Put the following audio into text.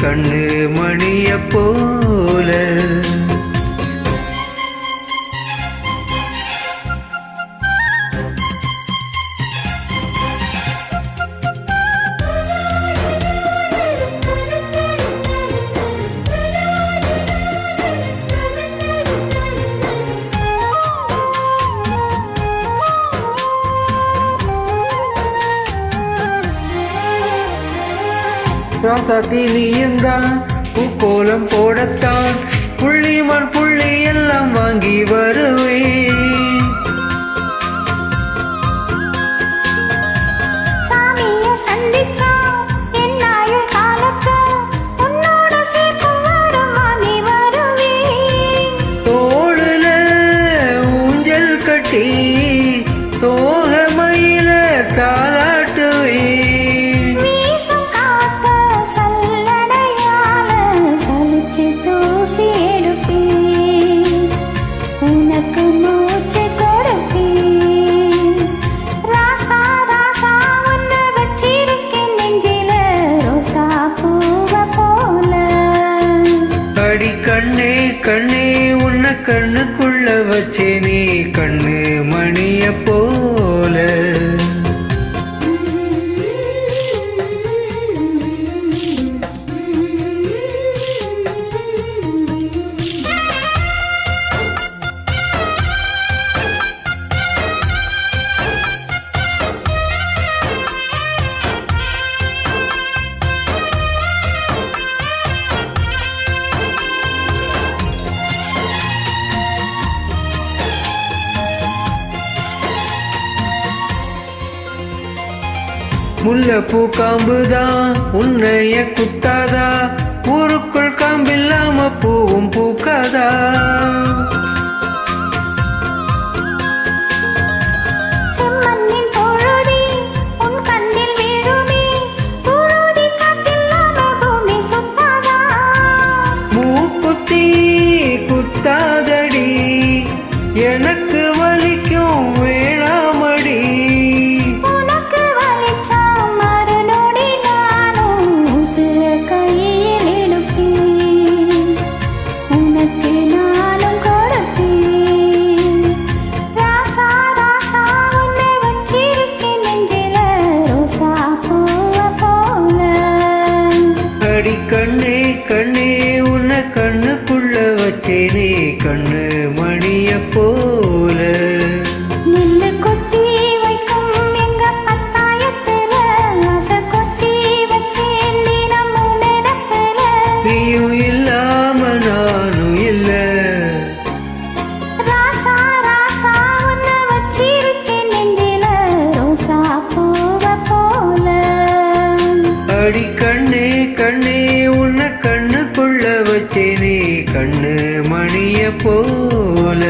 கண்ணு மணிய போல. ராசாத்தி நீயந்தான் பூக்கோலம் போடத்தான் புள்ளிமான் புள்ளி எல்லாம் வாங்கி வருவேன். தோளுல ஊஞ்சல் கட்டி தோகமையில தாளாட்டுவேன். அடி கண்ணே கண்ணே உன்னை கண்ணுக்குள்ள வச்சே நீ கண்ணு மணிய போல. முல்லைப்பூ காம்புதான் உன்னைய குத்தாதா, ஊருக்குள் காம்பில்லாம பூவும் பூக்காதா. மூக்குத்தி குத்தாதடி எனக்கு வலிக்கும் வேளாமடி. அடி கண்ணே கண்ணே உன்னை கண்ணுக்குள்ள வச்சேனே கண்ணு மணிய போல. நெல்லு கொட்டி வைக்கும் எங்க பத்தாயத்துல ஆசை கொட்டி வச்சேன் தினமும் நடப்பல. நீயும் இல்லாம நானும் இல்ல. ராசா ராசா உன்னை வச்சிருக்கேன் நெஞ்சில ரோசா பூவ போல. அடி கண்ணே கண்ணே உன்னை கண்ணுக்குள்ள வச்சேனே கண்ணு மணிய போல.